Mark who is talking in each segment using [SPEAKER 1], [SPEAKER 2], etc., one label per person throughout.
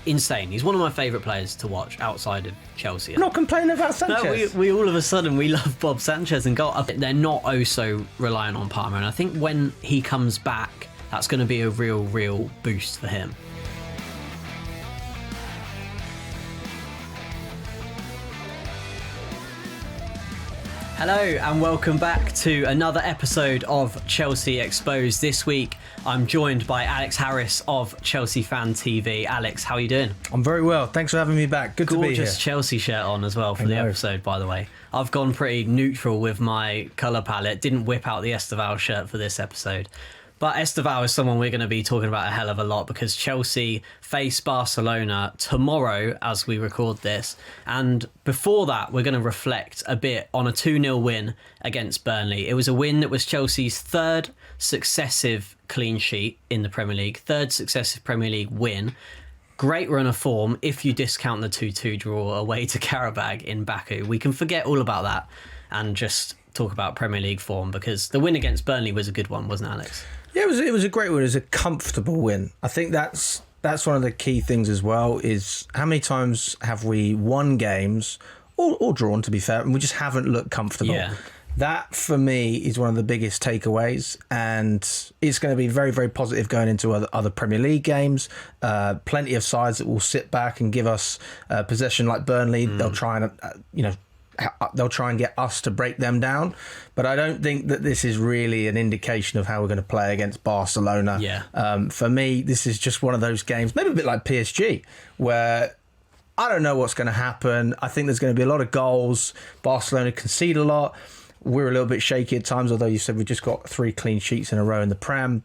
[SPEAKER 1] insane. He's one of my favourite players to watch outside of Chelsea.
[SPEAKER 2] I'm not complaining about Sanchez.
[SPEAKER 1] No, we all of a sudden we love Bob Sanchez and goal. They're not so reliant on Palmer, and I think when he comes back, that's going to be a real boost for him. Hello and welcome back to another episode of Chelsea Exposed. This week I'm joined by Alex Harris of Chelsea Fan TV. Alex, how are you doing?
[SPEAKER 2] I'm very well. Thanks for having me back. Good to be here.
[SPEAKER 1] Gorgeous Chelsea shirt on as well for the episode, by the way. I've gone pretty neutral with my colour palette. Didn't whip out the Esteval shirt for this episode. But Esteval is someone we're going to be talking about a hell of a lot because Chelsea face Barcelona tomorrow as we record this. And before that, we're going to reflect a bit on a 2-0 win against Burnley. It was a win that was Chelsea's third successive clean sheet in the Premier League, third successive Premier League win. Great run of form if you discount the 2-2 draw away to Karabag in Baku. We can forget all about that and just talk about Premier League form because the win against Burnley was a good one, wasn't it, Alex?
[SPEAKER 2] Yeah, it was a great win. It was a comfortable win. I think that's one of the key things as well is how many times have we won games or drawn, to be fair, and we just haven't looked comfortable.
[SPEAKER 1] Yeah.
[SPEAKER 2] That, for me, is one of the biggest takeaways, and it's going to be very, very positive going into other Premier League games. Plenty of sides that will sit back and give us possession like Burnley. They'll try and, they'll try and get us to break them down. But I don't think that this is really an indication of how we're going to play against Barcelona.
[SPEAKER 1] Yeah.
[SPEAKER 2] For me, this is just one of those games, maybe a bit like PSG, where I don't know what's going to happen. I think there's going to be a lot of goals. Barcelona concede a lot. We're a little bit shaky at times, although you said we just got 3 clean sheets in a row in the Prem.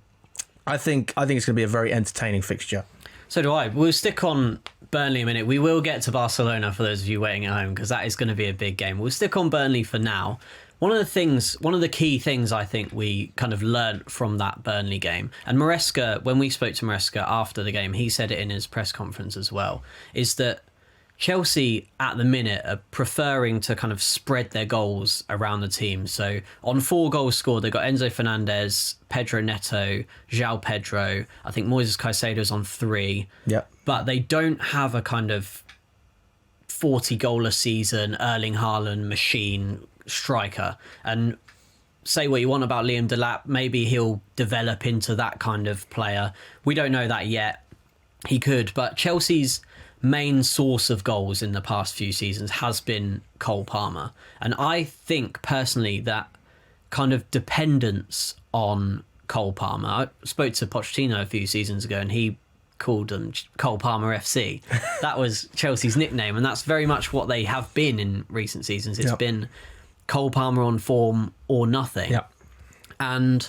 [SPEAKER 2] I think it's going to be a very entertaining fixture. So do I.
[SPEAKER 1] We'll stick on Burnley a minute. We will get to Barcelona for those of you waiting at home because that is going to be a big game. We'll stick on Burnley for now. One of the key things I think we kind of learnt from that Burnley game, and Maresca, when we spoke to Maresca after the game, he said it in his press conference as well, is that Chelsea at the minute are preferring to kind of spread their goals around the team. So on 4 goals scored, they've got Enzo Fernandez, Pedro Neto, João Pedro. I think Moises Caicedo's on 3.
[SPEAKER 2] Yeah.
[SPEAKER 1] But they don't have a kind of 40 goal a season Erling Haaland machine striker. And say what you want about Liam Delap, maybe he'll develop into that kind of player. We don't know that yet. He could, but Chelsea's main source of goals in the past few seasons has been Cole Palmer. And I think personally that kind of dependence on Cole Palmer, I spoke to Pochettino a few seasons ago and he called them Cole Palmer FC. That was Chelsea's nickname, and that's very much what they have been in recent seasons. It's been Cole Palmer on form or nothing.
[SPEAKER 2] Yep.
[SPEAKER 1] And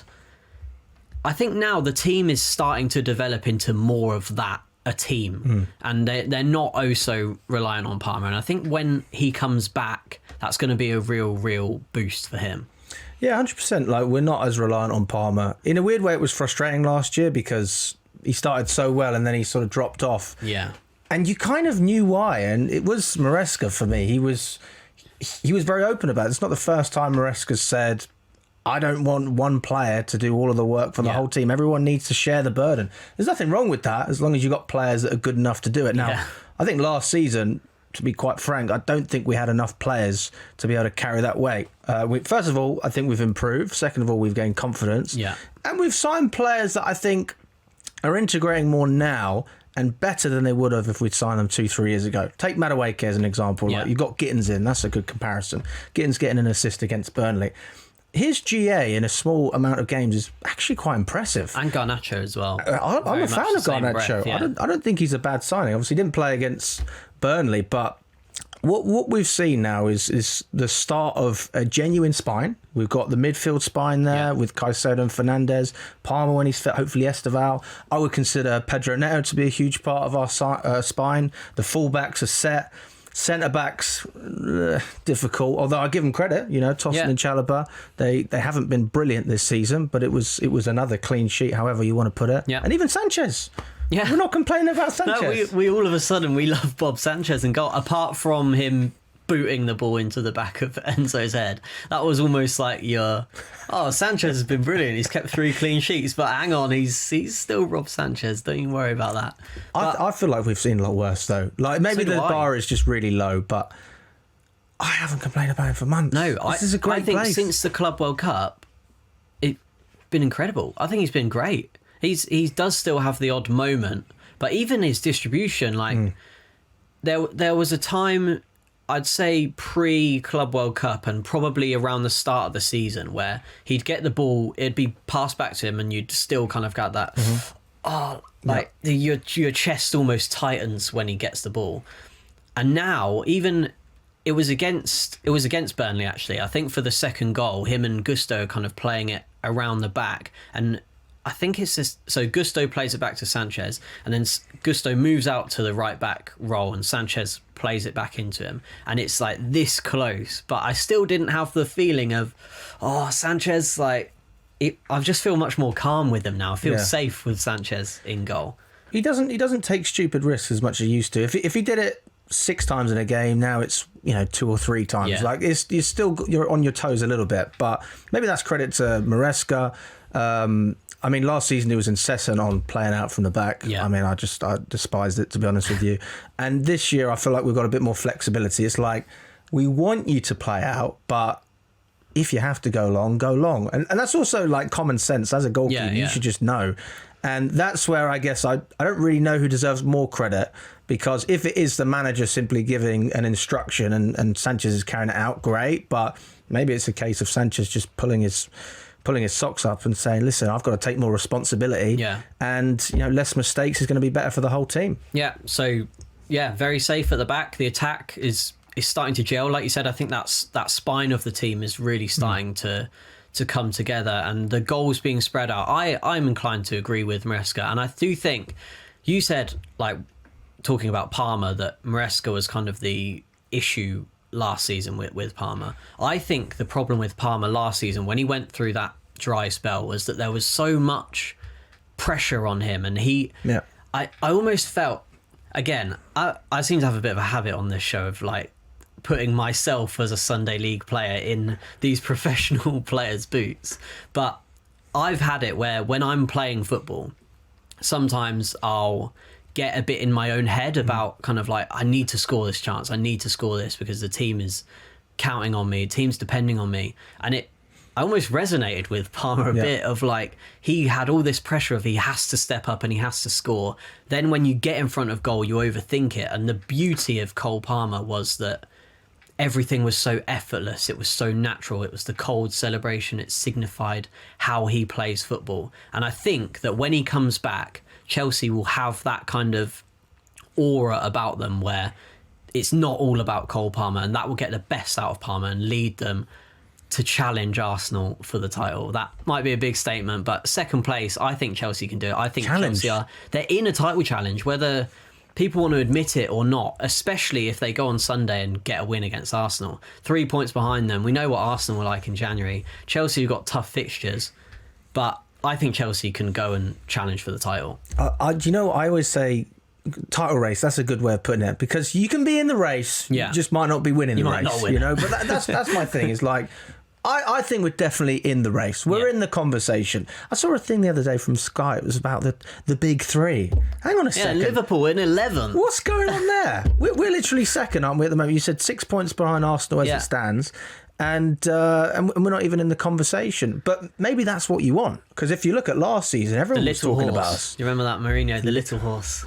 [SPEAKER 1] I think now the team is starting to develop into more of that, a team, and they're not so reliant on Palmer, and I think when he comes back that's going to be a real boost for him.
[SPEAKER 2] Yeah, 100%. Like, we're not as reliant on Palmer. In a weird way, it was frustrating last year because he started so well and then he sort of dropped off.
[SPEAKER 1] Yeah,
[SPEAKER 2] and you kind of knew why, and it was Maresca for me. He was very open about it. It's not the first time Maresca said, I don't want one player to do all of the work for the whole team. Everyone needs to share the burden. There's nothing wrong with that as long as you've got players that are good enough to do it. Now, I think last season, to be quite frank, I don't think we had enough players to be able to carry that weight. First of all, I think we've improved. Second of all, we've gained confidence.
[SPEAKER 1] Yeah.
[SPEAKER 2] And we've signed players that I think are integrating more now and better than they would have if we'd signed them 2-3 years ago. Take Madueke as an example.
[SPEAKER 1] Yeah.
[SPEAKER 2] Like, you've got Gittins in. That's a good comparison. Gittins getting an assist against Burnley. His GA in a small amount of games is actually quite impressive.
[SPEAKER 1] And Garnacho as well.
[SPEAKER 2] I'm a fan of Garnacho. I don't think he's a bad signing. Obviously, he didn't play against Burnley, but what we've seen now is the start of a genuine spine. We've got the midfield spine there with Caicedo and Fernandez. Palmer when he's fit, hopefully Esteval. I would consider Pedro Neto to be a huge part of our spine. The fullbacks are set. Centre-backs, difficult, although I give them credit, Tosin and Chalobah, they haven't been brilliant this season, but it was another clean sheet, however you want to put it.
[SPEAKER 1] Yeah.
[SPEAKER 2] And even Sanchez.
[SPEAKER 1] Yeah.
[SPEAKER 2] We're not complaining about Sanchez.
[SPEAKER 1] No, we all of a sudden, we love Bob Sanchez and goal, apart from him booting the ball into the back of Enzo's head. That was almost like Sanchez has been brilliant. He's kept 3 clean sheets, but hang on, he's still Rob Sanchez. Don't even worry about that.
[SPEAKER 2] I feel like we've seen a lot worse though. Like maybe the bar is just really low, but I haven't complained about him for months.
[SPEAKER 1] No,
[SPEAKER 2] this is a great
[SPEAKER 1] place.
[SPEAKER 2] Place.
[SPEAKER 1] Since the Club World Cup, it's been incredible. I think he's been great. He does still have the odd moment, but even his distribution, like there was a time, I'd say pre-Club World Cup and probably around the start of the season, where he'd get the ball, it'd be passed back to him, and you'd still kind of got that, your chest almost tightens when he gets the ball. And now, even it was against Burnley actually. I think for the second goal, him and Gusto are kind of playing it around the back, and I think it's this. So Gusto plays it back to Sanchez, and then Gusto moves out to the right back role, and Sanchez plays it back into him, and it's like this close. But I still didn't have the feeling of, Sanchez. Like, I just feel much more calm with him now. I feel safe with Sanchez in goal.
[SPEAKER 2] He doesn't take stupid risks as much as he used to. If he did it 6 times in a game, now it's 2 or 3 times.
[SPEAKER 1] Yeah.
[SPEAKER 2] Like you're on your toes a little bit, but maybe that's credit to Maresca. I mean, last season he was incessant on playing out from the back.
[SPEAKER 1] Yeah.
[SPEAKER 2] I mean, I despised it, to be honest with you. And this year I feel like we've got a bit more flexibility. It's like, we want you to play out, but if you have to go long, go long. And that's also like common sense. As a goalkeeper, you should just know. And that's where I guess I don't really know who deserves more credit, because if it is the manager simply giving an instruction and Sanchez is carrying it out, great. But maybe it's a case of Sanchez just pulling his socks up and saying, listen, I've got to take more responsibility.
[SPEAKER 1] Yeah. And,
[SPEAKER 2] less mistakes is going to be better for the whole team.
[SPEAKER 1] Yeah. So, very safe at the back. The attack is starting to gel. Like you said, I think that spine of the team is really starting to come together, and the goals being spread out. I'm inclined to agree with Maresca, and I do think you said, like, talking about Palmer, that Maresca was kind of the issue last season with Palmer. I think the problem with Palmer last season, when he went through that dry spell, was that there was so much pressure on him, and I almost felt, again, I seem to have a bit of a habit on this show of like putting myself as a Sunday League player in these professional players' boots, but I've had it where when I'm playing football, sometimes I'll get a bit in my own head about kind of like, I need to score this chance, I need to score this because the team is counting on me, team's depending on me. And I almost resonated with Palmer a bit of like, he had all this pressure of he has to step up and he has to score. Then when you get in front of goal, you overthink it. And the beauty of Cole Palmer was that everything was so effortless, it was so natural, it was the cold celebration, it signified how he plays football. And I think that when he comes back, Chelsea will have that kind of aura about them where it's not all about Cole Palmer, and that will get the best out of Palmer and lead them to challenge Arsenal for the title. That might be a big statement, but second place, I think Chelsea can do it. I think Chelsea they're in a title challenge, whether people want to admit it or not, especially if they go on Sunday and get a win against Arsenal. 3 points behind them. We know what Arsenal were like in January. Chelsea have got tough fixtures, but I think Chelsea can go and challenge for the title.
[SPEAKER 2] I always say title race, that's a good way of putting it, because you can be in the race, you just might not be winning the race, but that's my thing. Is like, I think we're definitely in the race. We're in the conversation. I saw a thing the other day from Sky. It was about the big 3. Hang on a second.
[SPEAKER 1] Liverpool in 11th.
[SPEAKER 2] What's going on there? We're literally second, aren't we, at the moment? You said 6 points behind Arsenal as it stands. And we're not even in the conversation. But maybe that's what you want. Because if you look at last season, everyone was talking about us.
[SPEAKER 1] You remember that, Mourinho, the little horse?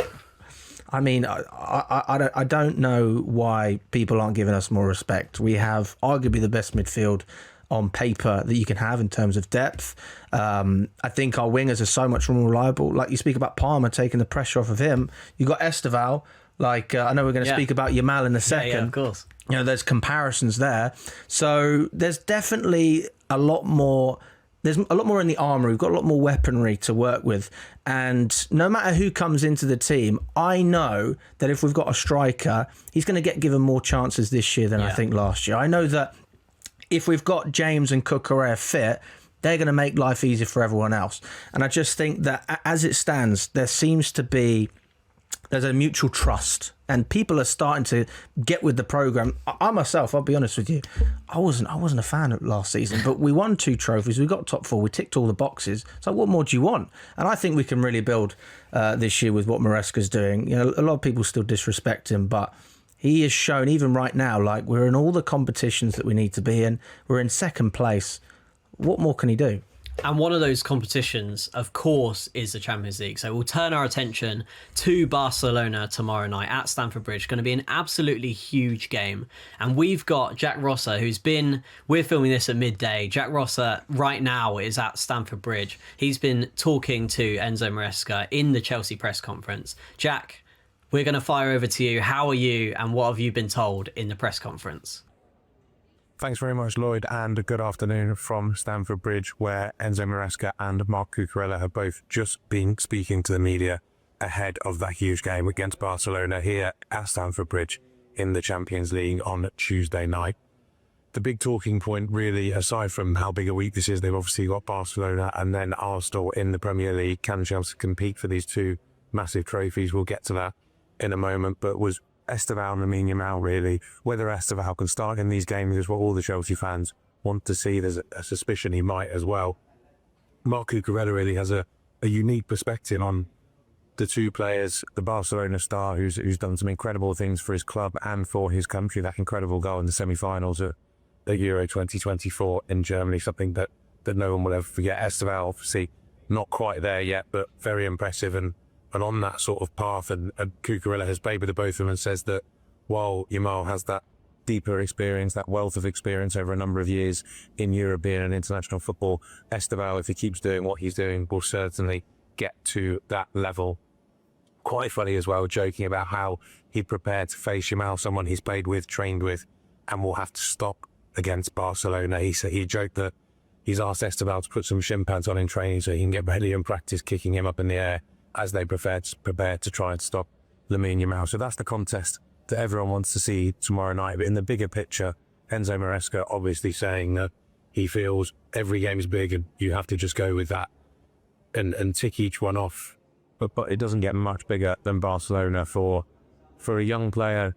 [SPEAKER 2] I mean, I don't know why people aren't giving us more respect. We have arguably the best midfield on paper that you can have in terms of depth. I think our wingers are so much more reliable. Like you speak about Palmer taking the pressure off of him. You got Esteval. Like I know we're going to speak about Yamal in a second.
[SPEAKER 1] Yeah, of course.
[SPEAKER 2] There's comparisons there. So there's definitely a lot more. There's a lot more in the armour. We've got a lot more weaponry to work with. And no matter who comes into the team, I know that if we've got a striker, he's going to get given more chances this year than I think last year. I know that if we've got James and Cucurella fit, they're going to make life easier for everyone else. And I just think that as it stands, there seems to be there's a mutual trust, and people are starting to get with the program. I myself, I'll be honest with you, I wasn't a fan of last season, but we won 2 trophies, we got top 4, we ticked all the boxes. So what more do you want? And I think we can really build this year with what Maresca's doing. You know, a lot of people still disrespect him, but he has shown, even right now, like, we're in all the competitions that we need to be in. We're in second place. What more can he do?
[SPEAKER 1] And one of those competitions, of course, is the Champions League. So we'll turn our attention to Barcelona tomorrow night at Stamford Bridge. Going to be an absolutely huge game. And we've got Jack Rosser, we're filming this at midday. Jack Rosser right now is at Stamford Bridge. He's been talking to Enzo Maresca in the Chelsea press conference. Jack, we're going to fire over to you. How are you, and what have you been told in the press conference?
[SPEAKER 3] Thanks very much, Lloyd, and a good afternoon from Stamford Bridge, where Enzo Maresca and Marc Cucurella have both just been speaking to the media ahead of that huge game against Barcelona here at Stamford Bridge in the Champions League on Tuesday night. The big talking point, really, aside from how big a week this is, they've obviously got Barcelona and then Arsenal in the Premier League. Can Chelsea compete for these 2 massive trophies? We'll get to that in a moment, but was Esteval and Lamine Yamal, really. Whether Esteval can start in these games is what all the Chelsea fans want to see. There's a suspicion he might as well. Marc Cucurella really has a unique perspective on the 2 players. The Barcelona star who's done some incredible things for his club and for his country. That incredible goal in the semi-finals at the Euro 2024 in Germany, something that no one will ever forget. Esteval, obviously not quite there yet, but very impressive and on that sort of path, and Cucurella has played with the both of them and says that while Yamal has that deeper experience, that wealth of experience over a number of years in European and international football, Esteval, if he keeps doing what he's doing, will certainly get to that level. Quite funny as well, joking about how he prepared to face Yamal, someone he's played with, trained with, and will have to stop against Barcelona. He joked that he's asked Esteval to put some shin pads on in training so he can get ready and practice kicking him up in the air as they prepare to try and stop Lamine Yamal. So that's the contest that everyone wants to see tomorrow night. But in the bigger picture, Enzo Maresca obviously saying that he feels every game is big and you have to just go with that and tick each one off. But it doesn't get much bigger than Barcelona for a young player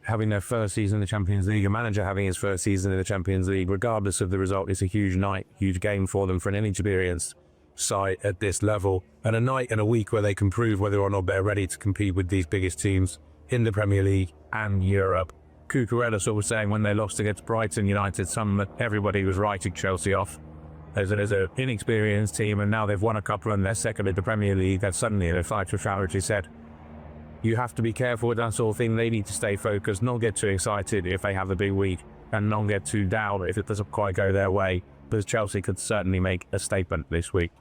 [SPEAKER 3] having their first season in the Champions League, a manager having his first season in the Champions League. Regardless of the result, it's a huge night, huge game for them, for an inexperienced side at this level, and a night and a week where they can prove whether or not they're ready to compete with these biggest teams in the Premier League and Europe. Cucurella sort of saying when they lost against Brighton United, everybody was writing Chelsea off as an inexperienced team, and now they've won a couple and they're second in the Premier League. That suddenly, in a fight with Farage, said, you have to be careful with that sort of thing. They need to stay focused, not get too excited if they have a big week, and not get too down if it doesn't quite go their way, because Chelsea could certainly make a statement this week.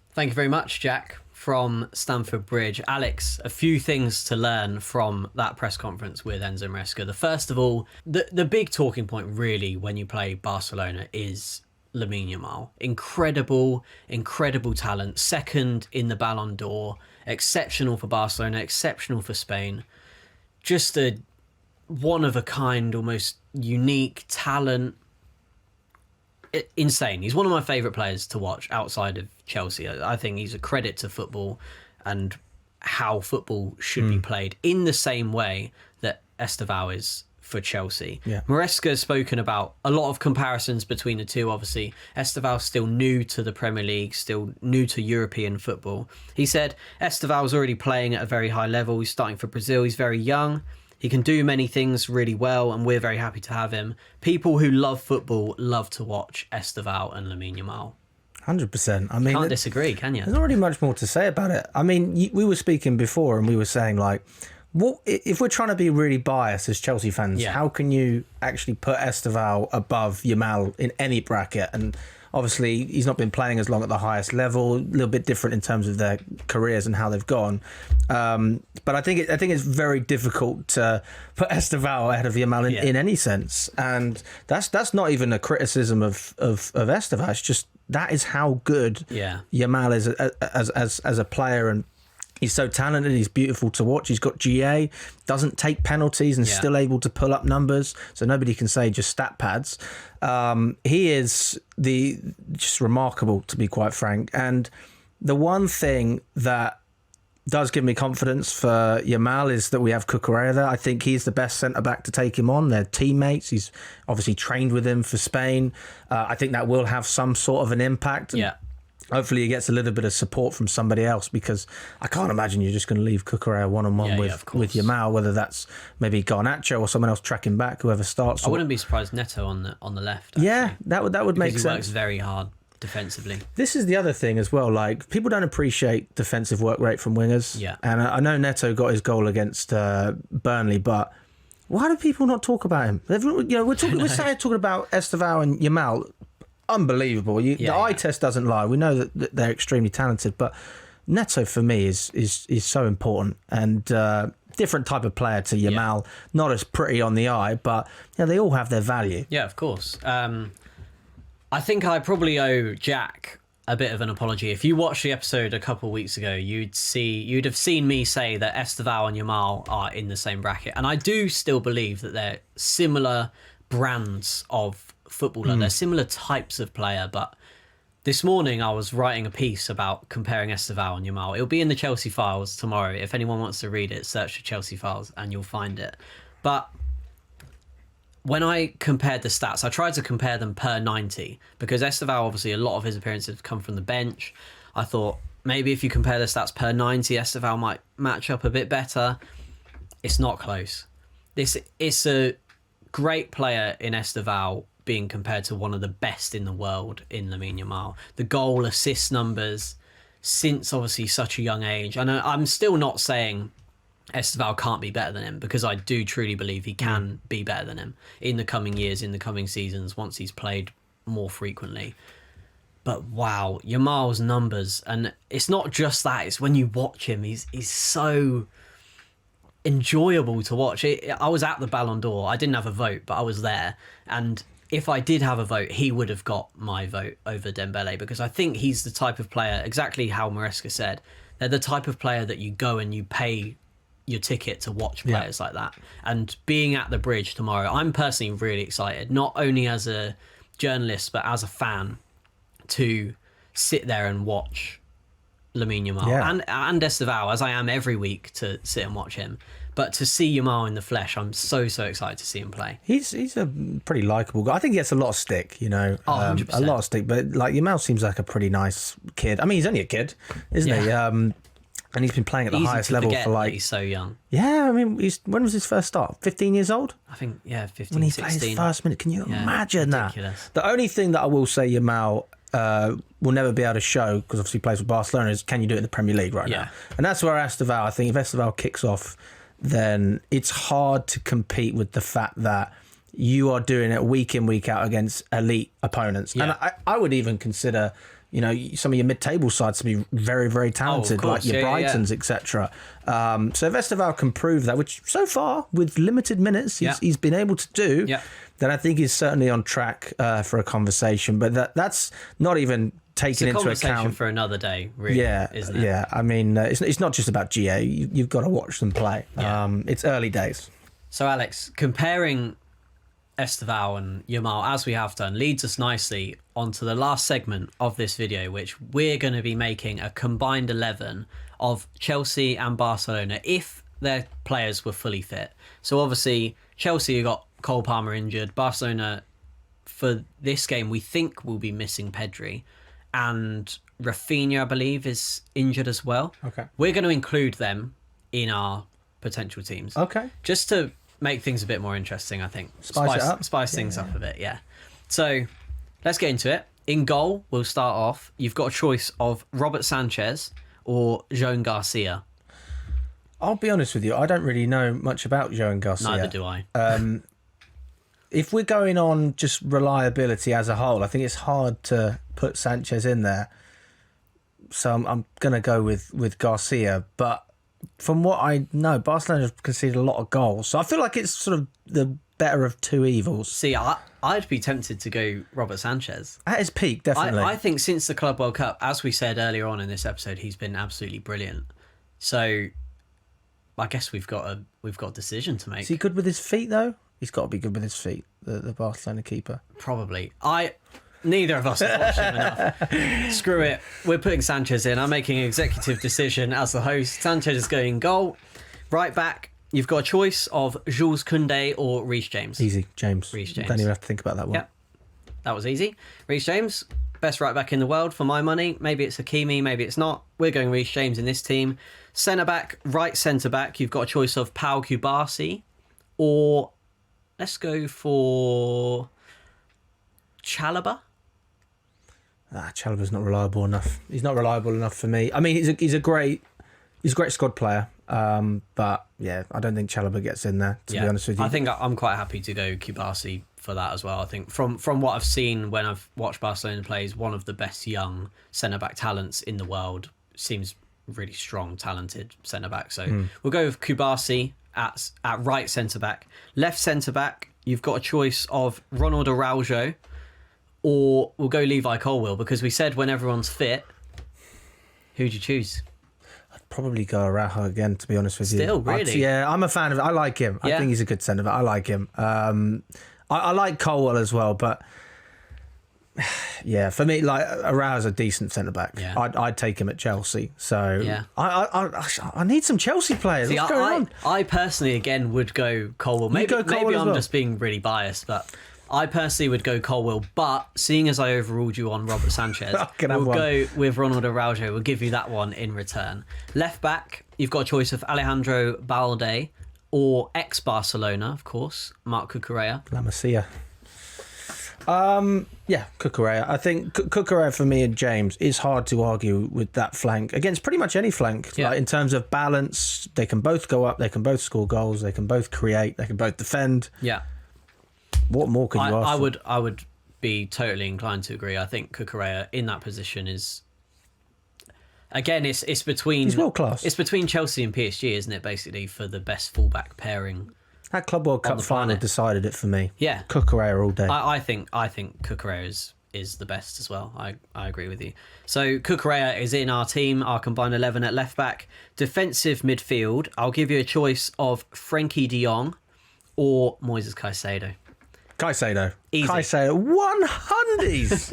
[SPEAKER 1] Thank you very much, Jack, from Stamford Bridge. Alex, a few things to learn from that press conference with Enzo Maresca. The first of all, the big talking point really when you play Barcelona is Lamine Yamal. Incredible talent. Second in the Ballon d'Or. Exceptional for Barcelona, exceptional for Spain. Just a one-of-a-kind, almost unique talent. Insane. He's one of my favourite players to watch outside of Chelsea. I think he's a credit to football and how football should be played in the same way that Esteval is for Chelsea.
[SPEAKER 2] Yeah.
[SPEAKER 1] Maresca has spoken about a lot of comparisons between the two, obviously. Esteval's still new to the Premier League, still new to European football. He said Esteval's already playing at a very high level. He's starting for Brazil. He's very young. He can do many things really well, and we're very happy to have him. People who love football love to watch Esteval and Lamine Yamal.
[SPEAKER 2] 100%. I mean,
[SPEAKER 1] can't disagree, can you?
[SPEAKER 2] There's not really much more to say about it. I mean, we were speaking before, and we were saying, like, what if we're trying to be really biased as Chelsea fans? How can you actually put Esteval above Yamal in any bracket? And obviously, he's not been playing as long at the highest level. A little bit different in terms of their careers and how they've gone. But I think it's very difficult to put Esteval ahead of Yamal in any sense. And that's not even a criticism of Esteval. It's just that is how good Yamal is as a player, and he's so talented. He's beautiful to watch. He's got GA, doesn't take penalties, and still able to pull up numbers. So nobody can say just stat pads. He is just remarkable, to be quite frank. And the one thing that does give me confidence for Yamal is that we have Cucurella there. I think he's the best centre-back to take him on. They're teammates. He's obviously trained with him for Spain. I think that will have some sort of an impact.
[SPEAKER 1] Yeah.
[SPEAKER 2] Hopefully he gets a little bit of support from somebody else, because I can't imagine you're just going to leave Cucurella one-on-one with Yamal, whether that's maybe Garnacho or someone else tracking back, whoever starts.
[SPEAKER 1] I wouldn't be surprised Neto on the left. Actually,
[SPEAKER 2] yeah, that would make sense.
[SPEAKER 1] He works very hard defensively.
[SPEAKER 2] This is the other thing as well. Like, people don't appreciate defensive work rate from wingers.
[SPEAKER 1] Yeah.
[SPEAKER 2] And I know Neto got his goal against Burnley, but why do people not talk about him? We're talking about Estevao and Yamal. Unbelievable. The eye test doesn't lie. We know that they're extremely talented, but Neto for me is so important, and different type of player to Yamal. Not as pretty on the eye, but they all have their value.
[SPEAKER 1] Yeah, of course. I think I probably owe Jack a bit of an apology. If you watched the episode a couple of weeks ago, you'd have seen me say that Estevao and Yamal are in the same bracket, and I do still believe that they're similar brands of footballer. They're similar types of player, but this morning I was writing a piece about comparing Estevao and Yamal. It'll be in the Chelsea Files tomorrow. If anyone wants to read it, search for Chelsea Files and you'll find it. But when I compared the stats, I tried to compare them per 90, because Estevao, obviously, a lot of his appearances have come from the bench. I thought maybe if you compare the stats per 90, Estevao might match up a bit better. It's not close. It's a great player in Estevao being compared to one of the best in the world in Lamine Yamal. The goal assist numbers since obviously such a young age. And I'm still not saying Estevao can't be better than him, because I do truly believe he can be better than him in the coming years, in the coming seasons, once he's played more frequently. But wow, Yamal's numbers, and it's not just that, it's when you watch him, he's so enjoyable to watch. I was at the Ballon d'Or. I didn't have a vote, but I was there, and if I did have a vote, he would have got my vote over Dembele, because I think he's the type of player, exactly how Maresca said, they're the type of player that you go and you pay your ticket to watch players like that. And being at the Bridge tomorrow, I'm personally really excited, not only as a journalist, but as a fan, to sit there and watch Lamine Yamal and Estevao, as I am every week to sit and watch him. But to see Yamal in the flesh, I'm so excited to see him play. He's
[SPEAKER 2] a pretty likeable guy. I think he gets a lot of stick, a lot of stick. But like, Yamal seems like a pretty nice kid. I mean, he's only a kid, isn't he? And he's been playing at the highest level for like...
[SPEAKER 1] He's so young.
[SPEAKER 2] Yeah, I mean, when was his first start? 15 years old?
[SPEAKER 1] I think, 15,
[SPEAKER 2] when he
[SPEAKER 1] 16.
[SPEAKER 2] played his first minute. Can you imagine
[SPEAKER 1] ridiculous.
[SPEAKER 2] that? The only thing that I will say Yamal will never be able to show, because obviously he plays for Barcelona, is can you do it in the Premier League right now? And that's where Estevao, I think if Estevao kicks off, then it's hard to compete with the fact that you are doing it week in, week out against elite opponents. And I would even consider... some of your mid-table sides to be very, very talented, like your Brightons, etc. So if Estevao can prove that, which so far, with limited minutes, he's been able to do, then I think he's certainly on track for a conversation. But that's not even taken into account
[SPEAKER 1] for another day, really, isn't it?
[SPEAKER 2] Yeah, I mean, it's not just about GA. You've got to watch them play. It's early days.
[SPEAKER 1] So, Alex, comparing Estevao and Yamal, as we have done, leads us nicely onto the last segment of this video, which we're going to be making a combined 11 of Chelsea and Barcelona if their players were fully fit. So obviously Chelsea got Cole Palmer injured. Barcelona, for this game, we think will be missing Pedri, and Rafinha, I believe, is injured as well.
[SPEAKER 2] Okay,
[SPEAKER 1] we're going to include them in our potential teams.
[SPEAKER 2] Okay,
[SPEAKER 1] just to make things a bit more interesting, I think. Spice things up a bit, So let's get into it. In goal, we'll start off. You've got a choice of Robert Sanchez or Joan Garcia.
[SPEAKER 2] I'll be honest with you, I don't really know much about Joan Garcia.
[SPEAKER 1] Neither do I.
[SPEAKER 2] If we're going on just reliability as a whole, I think it's hard to put Sanchez in there. So I'm going to go with Garcia, but from what I know, Barcelona have conceded a lot of goals. So I feel like it's sort of the better of two evils.
[SPEAKER 1] See, I'd be tempted to go Robert Sanchez.
[SPEAKER 2] At his peak, definitely.
[SPEAKER 1] I think since the Club World Cup, as we said earlier on in this episode, he's been absolutely brilliant. So I guess we've got a decision to make.
[SPEAKER 2] Is he good with his feet, though? He's got to be good with his feet, the Barcelona keeper.
[SPEAKER 1] Probably. Neither of us have watched him enough. Screw it. We're putting Sanchez in. I'm making an executive decision as the host. Sanchez is going goal. Right back, you've got a choice of Jules Koundé or Reece James.
[SPEAKER 2] Easy, James.
[SPEAKER 1] Reece James.
[SPEAKER 2] Don't even have to think about that one.
[SPEAKER 1] Yep. That was easy. Reece James, best right back in the world for my money. Maybe it's Hakimi, maybe it's not. We're going Reece James in this team. Centre back, right centre back, you've got a choice of Pau Kubasi or let's go for Chalobah.
[SPEAKER 2] Chalobah's not reliable enough. He's not reliable enough for me. I mean, he's a great squad player. But yeah, I don't think Chalobah gets in there, to be honest with you.
[SPEAKER 1] I think I'm quite happy to go Kubasi for that as well. I think from what I've seen when I've watched Barcelona play, he's one of the best young centre-back talents in the world. Seems really strong, talented centre-back. So we'll go with Kubasi at right centre-back. Left centre-back, you've got a choice of Ronald Araujo or we'll go Levi Colwill, because we said when everyone's fit, who'd you choose?
[SPEAKER 2] Probably go Araujo again, to be honest with you.
[SPEAKER 1] Still, really?
[SPEAKER 2] Yeah, I'm a fan of it. I like him. I think he's a good centre-back. I like him. I like Colwell as well, but yeah, for me, like Araujo's a decent centre-back. Yeah. I'd take him at Chelsea. So yeah. I need some Chelsea players. What's going on?
[SPEAKER 1] I personally, again, would go Colwell. Maybe I'm just being really biased, but I personally would go Colwell, but seeing as I overruled you on Robert Sanchez, we'll go with Ronald Araujo. We'll give you that one in return. Left back, you've got a choice of Alejandro Balde or ex-Barcelona, of course, Marc Cucurella.
[SPEAKER 2] La Masia. Yeah, Cucurella. I think Cucurella for me and James is hard to argue with that flank against pretty much any flank. Yeah. Like in terms of balance, they can both go up, they can both score goals, they can both create, they can both defend.
[SPEAKER 1] Yeah.
[SPEAKER 2] What more could you ask for?
[SPEAKER 1] I would be totally inclined to agree. I think Cucurella in that position is, again, it's between,
[SPEAKER 2] he's world class.
[SPEAKER 1] It's between Chelsea and PSG, isn't it? Basically for the best fullback pairing.
[SPEAKER 2] That Club World Cup final decided it for me.
[SPEAKER 1] Yeah,
[SPEAKER 2] Cucurella all day.
[SPEAKER 1] I think Cucurella is the best as well. I agree with you. So Cucurella is in our team, our combined 11 at left back. Defensive midfield, I'll give you a choice of Frenkie de Jong or Moises Caicedo.
[SPEAKER 2] Easy. Caicedo, 100s.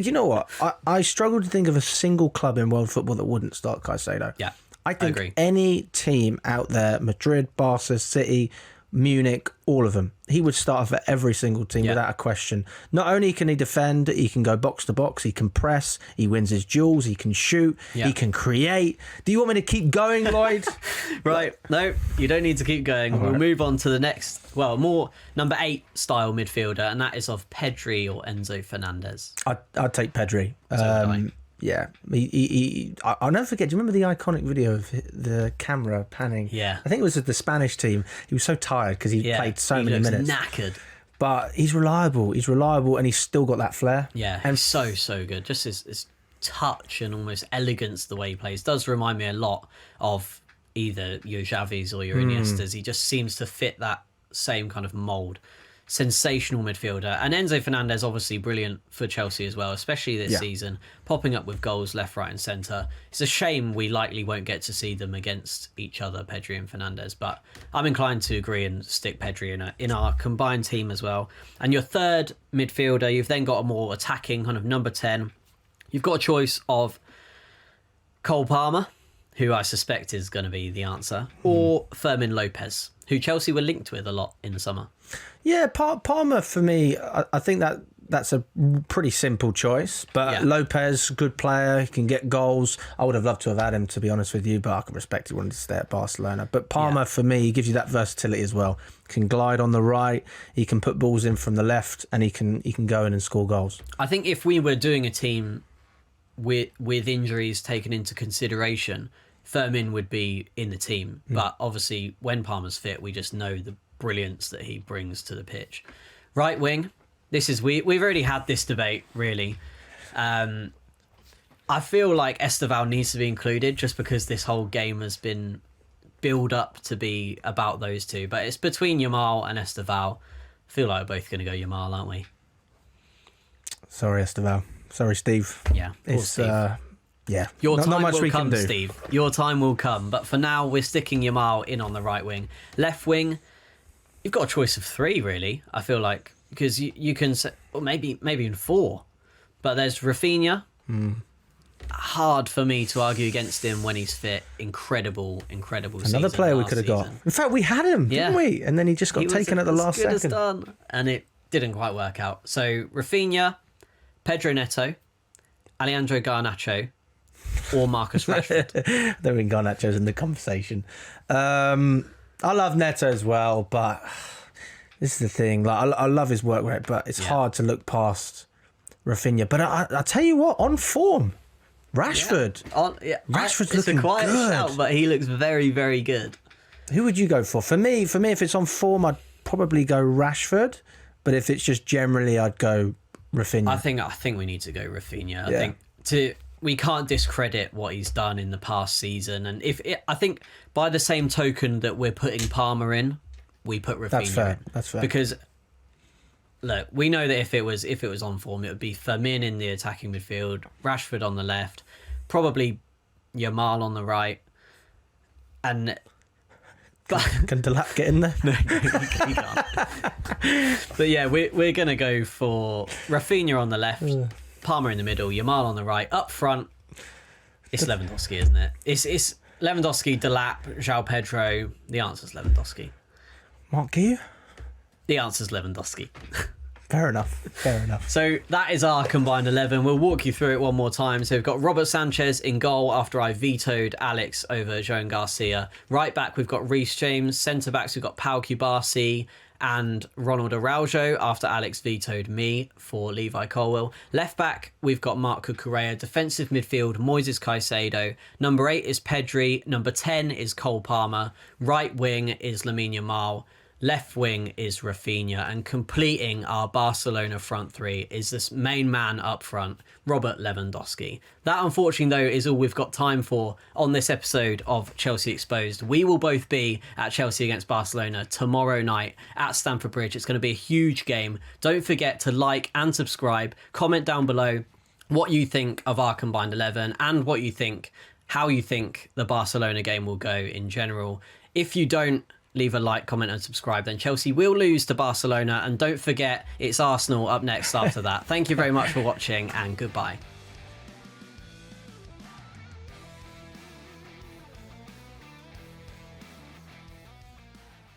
[SPEAKER 2] You know what? I struggle to think of a single club in world football that wouldn't start Caicedo.
[SPEAKER 1] Yeah,
[SPEAKER 2] I think any team out there, Madrid, Barca, City, Munich, all of them, he would start for every single team without a question. Not only can he defend, he can go box to box, he can press, he wins his duels, he can shoot, he can create. Do you want me to keep going, Lloyd?
[SPEAKER 1] Right, no, you don't need to keep going. We'll move on to the next, more number 8 style midfielder, and that is of Pedri or Enzo Fernandez.
[SPEAKER 2] I'd take Pedri. Yeah, I'll never forget. Do you remember the iconic video of the camera panning?
[SPEAKER 1] Yeah.
[SPEAKER 2] I think it was at the Spanish team. He was so tired because he played so many minutes.
[SPEAKER 1] Knackered.
[SPEAKER 2] But he's reliable. And he's still got that flair.
[SPEAKER 1] Yeah, and so good. Just his touch and almost elegance, the way he plays, does remind me a lot of either your Xavis or your Iniestas. He just seems to fit that same kind of mould. Sensational midfielder. And Enzo Fernandez, obviously brilliant for Chelsea as well, especially this season, popping up with goals left, right and centre. It's a shame we likely won't get to see them against each other, Pedri and Fernandez, but I'm inclined to agree and stick Pedri in our combined team as well. And your third midfielder, you've then got a more attacking kind of number 10. You've got a choice of Cole Palmer, who I suspect is going to be the answer, or Fermin Lopez, who Chelsea were linked with a lot in the summer.
[SPEAKER 2] Yeah, Palmer for me, I think that's a pretty simple choice. But Lopez, good player, he can get goals. I would have loved to have had him, to be honest with you, but I can respect he wanted to stay at Barcelona. But Palmer, for me, he gives you that versatility as well. Can glide on the right, he can put balls in from the left, and he can go in and score goals.
[SPEAKER 1] I think if we were doing a team with injuries taken into consideration, Fermin would be in the team. But obviously, when Palmer's fit, we just know the brilliance that he brings to the pitch. Right wing, we've already had this debate, really. I feel like Esteval needs to be included just because this whole game has been build up to be about those two. But it's between Yamal and Esteval. I feel like we're both going to go Yamal, aren't we?
[SPEAKER 2] Sorry, Esteval. Sorry, Steve.
[SPEAKER 1] Yeah,
[SPEAKER 2] it's
[SPEAKER 1] Steve.
[SPEAKER 2] Your
[SPEAKER 1] time
[SPEAKER 2] not much
[SPEAKER 1] will
[SPEAKER 2] we
[SPEAKER 1] come,
[SPEAKER 2] can do.
[SPEAKER 1] Steve. Your time will come. But for now, we're sticking Yamal in on the right wing. Left wing, you've got a choice of 3, really. I feel like because you can say, or maybe even 4. But there's Rafinha. Hard for me to argue against him when he's fit. Incredible
[SPEAKER 2] Another player we could have got. In fact, we had him, didn't we? And then he just got taken at the last second.
[SPEAKER 1] And it didn't quite work out. So Rafinha, Pedro Neto, Alejandro Garnacho, or Marcus Rashford.
[SPEAKER 2] I don't think Garnacho's in the conversation. I love Neto as well, but this is the thing. Like, I love his work rate, but it's hard to look past Rafinha. But I tell you what, on form, Rashford. Rashford's looking good. It's a quiet shout,
[SPEAKER 1] but he looks very, very good.
[SPEAKER 2] Who would you go for? For me, if it's on form, I'd probably go Rashford. But if it's just generally, I'd go Rafinha.
[SPEAKER 1] I think we need to go Rafinha. We can't discredit what he's done in the past season, and I think by the same token that we're putting Palmer in, we put Rafinha.
[SPEAKER 2] That's fair.
[SPEAKER 1] Because look, we know that if it was on form, it would be Firmino in the attacking midfield, Rashford on the left, probably Yamal on the right, and.
[SPEAKER 2] Can Delap get in there?
[SPEAKER 1] No, he can't. But yeah, we're gonna go for Rafinha on the left, Palmer in the middle, Yamal on the right, up front. It's Lewandowski, isn't it? It's Lewandowski, Delap, João Pedro. The answer's Lewandowski.
[SPEAKER 2] Mark Guiu?
[SPEAKER 1] The answer's Lewandowski.
[SPEAKER 2] Fair enough.
[SPEAKER 1] So that is our combined 11. We'll walk you through it one more time. So we've got Robert Sanchez in goal after I vetoed Alex over Joan Garcia. Right back, we've got Reece James. Centre backs, we've got Pau Kubasi and Ronald Araujo after Alex vetoed me for Levi Colwill. Left back, we've got Marc Cucurella. Defensive midfield, Moises Caicedo. Number 8 is Pedri. Number 10 is Cole Palmer. Right wing is Lamine Yamal. Left wing is Rafinha, and completing our Barcelona front three is this main man up front, Robert Lewandowski. That, unfortunately, though, is all we've got time for on this episode of Chelsea Exposed. We will both be at Chelsea against Barcelona tomorrow night at Stamford Bridge. It's going to be a huge game. Don't forget to like and subscribe. Comment down below what you think of our combined 11 and how you think the Barcelona game will go in general. If you don't leave a like, comment and subscribe, then Chelsea will lose to Barcelona. And don't forget, it's Arsenal up next after that. Thank you very much for watching, and goodbye.